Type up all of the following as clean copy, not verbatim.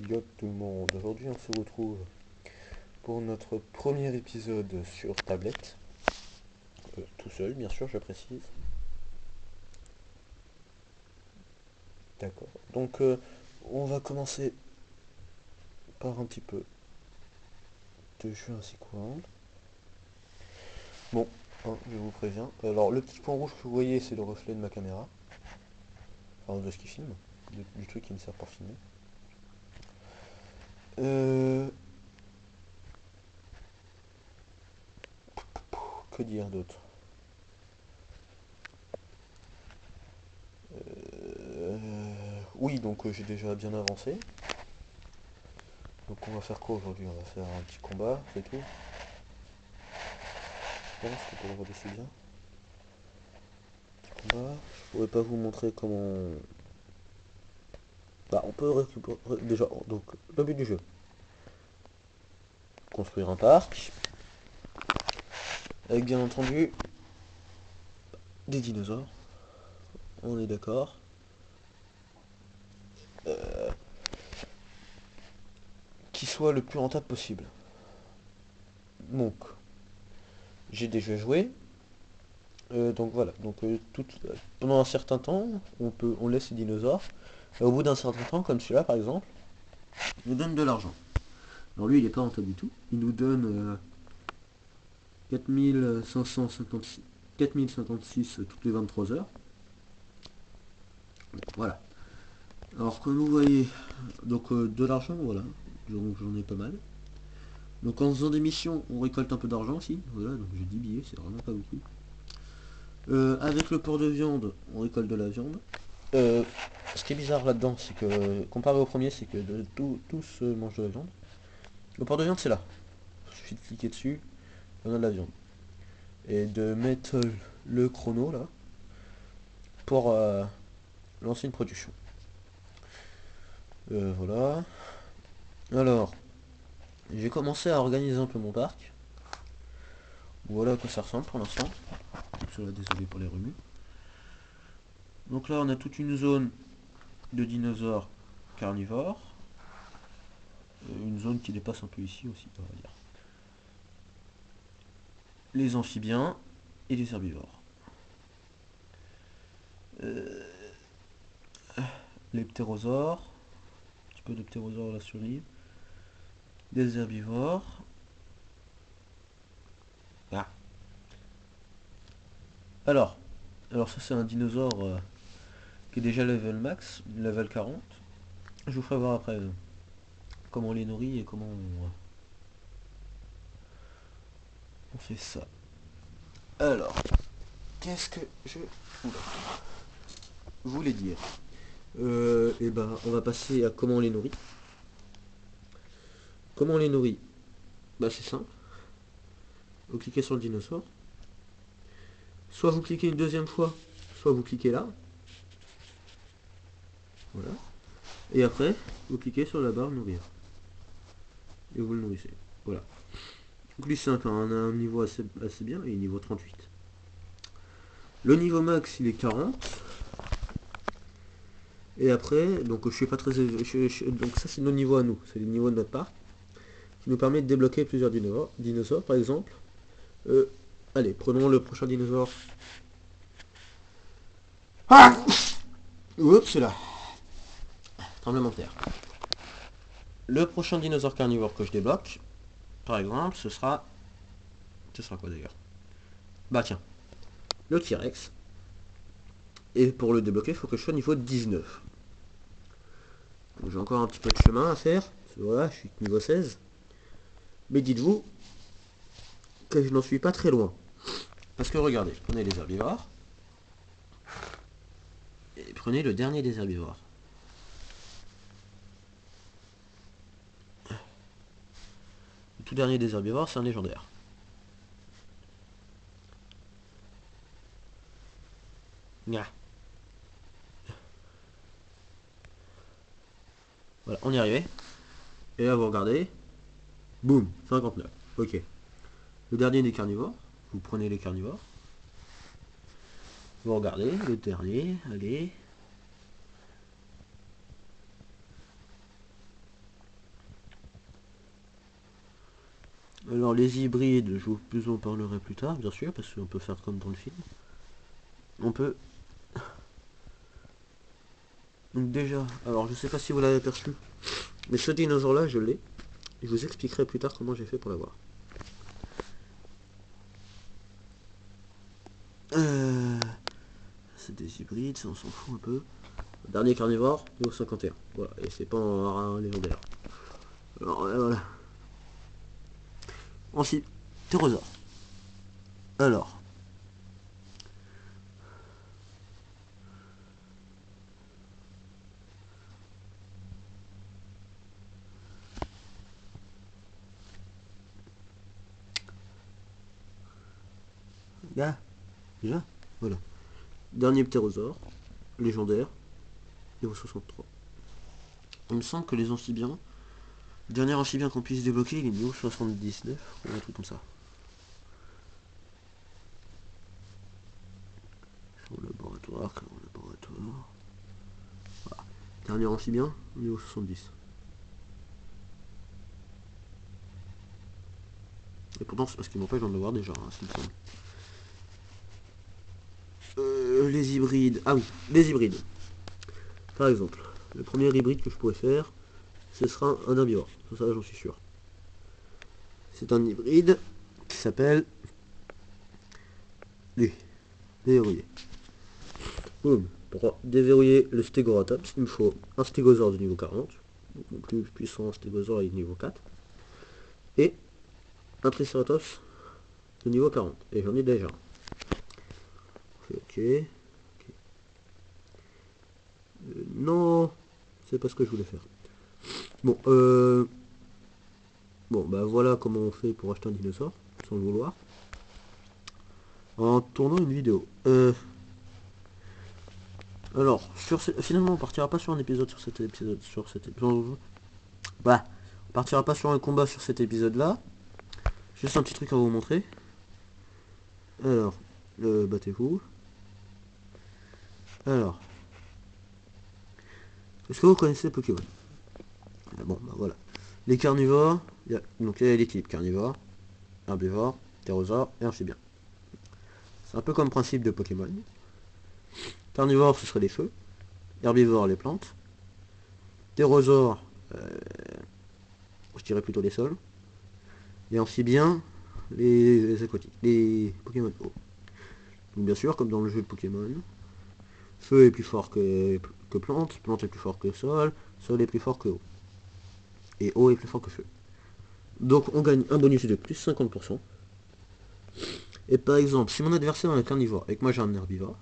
Yo tout le monde, aujourd'hui on se retrouve pour notre premier épisode sur tablette. Tout seul bien sûr, je précise. D'accord. Donc on va commencer par un petit peu de Jurassic World. Bon, hein, je vous préviens. Alors le petit point rouge que vous voyez c'est le reflet de ma caméra. Enfin de ce qui filme, du truc qui me sert pour filmer. Euh, que dire d'autre? Oui, donc j'ai déjà bien avancé. Donc on va faire quoi aujourd'hui? On va faire un petit combat, c'est tout. Je pense que pour aujourd'hui c'est bien. Combat. Je pourrais pas vous montrer comment. Bah on peut récupérer déjà. Donc le but du jeu. Construire un parc. Avec bien entendu des dinosaures. On est d'accord. Qui soit le plus rentable possible. Donc j'ai déjà joué. Donc voilà. Donc pendant un certain temps, on laisse les dinosaures. Et au bout d'un certain temps, comme celui-là par exemple, il nous donne de l'argent. Alors lui, il n'est pas rentable du tout. Il nous donne 4556, 4056 toutes les 23 heures. Voilà. Alors comme vous voyez, donc de l'argent, voilà. Donc j'en ai pas mal. Donc en faisant des missions, on récolte un peu d'argent aussi. Voilà, donc j'ai 10 billets, c'est vraiment pas beaucoup. Avec le port de viande, on récolte de la viande. Ce qui est bizarre là-dedans, c'est que, comparé au premier, c'est que tous mangent de la viande. Le port de viande, c'est là. Il suffit de cliquer dessus, on a de la viande. Et de mettre le chrono là, pour lancer une production. Voilà. Alors, j'ai commencé à organiser un peu mon parc. Voilà à quoi ça ressemble pour l'instant. Désolé pour les remues. Donc là, on a toute une zone de dinosaures carnivores. Une zone qui dépasse un peu ici aussi, on va dire. Les amphibiens et les herbivores. Les ptérosaures. Un petit peu de ptérosaures là sur l'île. Des herbivores. Ah. Alors, ça c'est un dinosaure qui est déjà level max, level 40. Je vous ferai voir après comment on les nourrit et comment on fait ça. Alors, qu'est-ce que je voulais dire? Et ben, on va passer à comment on les nourrit. Comment on les nourrit? Bah c'est simple. Vous cliquez sur le dinosaure. Soit vous cliquez une deuxième fois, soit vous cliquez là. Voilà. Et après, vous cliquez sur la barre nourrir. Et vous le nourrissez. Voilà. Donc lui c'est on a un niveau assez bien, il est niveau 38. Le niveau max il est 40. Et après, donc je suis pas très élevé. Donc ça c'est nos niveaux à nous, c'est les niveaux de notre parc, qui nous permet de débloquer plusieurs dinosaures par exemple. Euh, Allez, prenons le prochain dinosaure. Ah, oups là. Tremblement de terre. Le prochain dinosaure carnivore que je débloque, par exemple, ce sera... Ce sera quoi d'ailleurs? Bah tiens, le T-Rex. Et pour le débloquer, il faut que je sois niveau 19. Donc j'ai encore un petit peu de chemin à faire. Voilà, je suis niveau 16. Mais dites-vous que je n'en suis pas très loin. Parce que regardez, prenez les herbivores. Et prenez le dernier des herbivores. Le tout dernier des herbivores, c'est un légendaire. Nya. Voilà, on y est arrivé. Et là, vous regardez. Boum, 59. Ok. Le dernier des carnivores. Vous prenez les carnivores. Vous regardez, le dernier, allez. Alors les hybrides, je vous en parlerai plus tard, bien sûr, parce qu'on peut faire comme dans le film. On peut... Donc déjà, alors je sais pas si vous l'avez aperçu, mais ce dinosaure là, je l'ai. Je vous expliquerai plus tard comment j'ai fait pour l'avoir. C'est des hybrides, ça on s'en fout un peu. Dernier carnivore, niveau 51. Voilà, et c'est pas un légendaire. Alors voilà. Ensuite, ptérosaure. Alors. Là, déjà, voilà. Dernier ptérosaure, légendaire, niveau 63. Il me semble que les amphibiens, le dernier amphibien qu'on puisse débloquer, il est niveau 79, ou un truc comme ça. Au laboratoire, Voilà. Dernier amphibien, niveau 70. Et pourtant, c'est parce qu'il m'empêche d'en avoir déjà, hein, s'il me semble. Les hybrides. Ah oui, les hybrides. Par exemple, le premier hybride que je pourrais faire, ce sera un herbivore. Ça, j'en suis sûr. C'est un hybride qui s'appelle les déverrouiller. Boum. Pour déverrouiller le Stegoratops, il me faut un stégosaure de niveau 40. Donc mon plus puissant stégosaure est niveau 4. Et un Triceratops de niveau 40. Et j'en ai déjà. Ok. Non, c'est pas ce que je voulais faire. Bon, bon, bah voilà comment on fait pour acheter un dinosaure, sans le vouloir. En tournant une vidéo. Alors, finalement, on partira pas sur un épisode sur cet épisode. Bah, on partira pas sur un combat sur cet épisode-là. Juste un petit truc à vous montrer. Alors, battez-vous. Alors, est-ce que vous connaissez Pokémon? Bon, bah voilà. Les carnivores, donc il y a l'équipe carnivore, herbivore, ptérosaure et amphibien. C'est un peu comme principe de Pokémon. Carnivore, ce serait les feux. Herbivore, les plantes. Ptérosaure, je dirais plutôt les sols. Et amphibien, les aquatiques, les Pokémon eau. Donc bien sûr, comme dans le jeu de Pokémon, feu est plus fort que plante, plante est plus fort que sol est plus fort que eau. Et eau est plus fort que feu. Donc on gagne un bonus de plus 50%. Et par exemple, si mon adversaire est un carnivore et que moi j'ai un herbivore,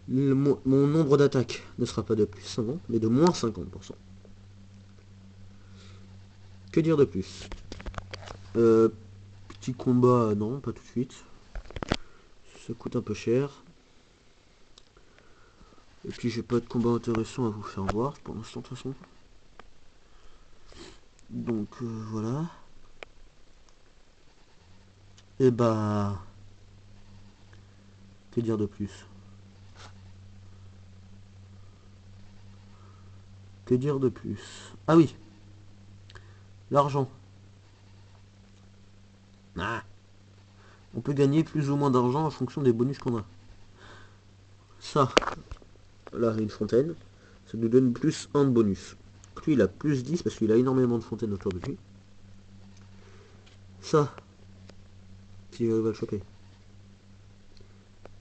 mon nombre d'attaques ne sera pas de plus 50, mais de moins 50%. Que dire de plus? Petit combat, non, pas tout de suite. Ça coûte un peu cher. Et puis j'ai pas de combat intéressant à vous faire voir pour l'instant de toute façon. Donc voilà. Et bah... Que dire de plus? Que dire de plus? Ah oui, l'argent. Ah. On peut gagner plus ou moins d'argent en fonction des bonus qu'on a. Ça, là une fontaine, ça nous donne plus 1 de bonus. Lui il a plus 10 parce qu'il a énormément de fontaines autour de lui. Ça, si j'arrive à le choper.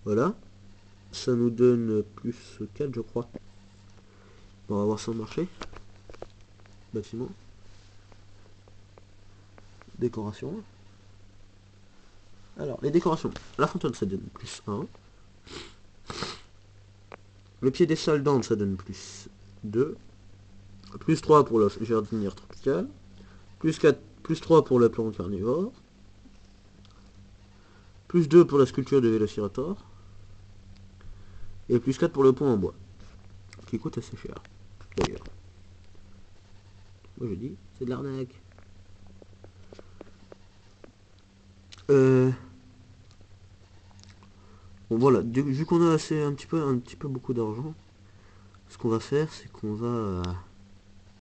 Voilà. Ça nous donne plus 4 je crois. On va voir ça marcher. Bâtiment. Décoration. Alors, les décorations. La fontaine ça donne plus 1. Le piédestal d'Inde ça donne plus 2. Plus 3 pour la jardinière tropicale. Plus 4, plus 3 pour la plante carnivore. Plus 2 pour la sculpture de Vélociraptor. Et plus 4 pour le pont en bois. Qui coûte assez cher. D'ailleurs. Moi je dis, c'est de l'arnaque. Bon voilà, vu qu'on a assez un petit peu beaucoup d'argent, ce qu'on va faire c'est qu'on va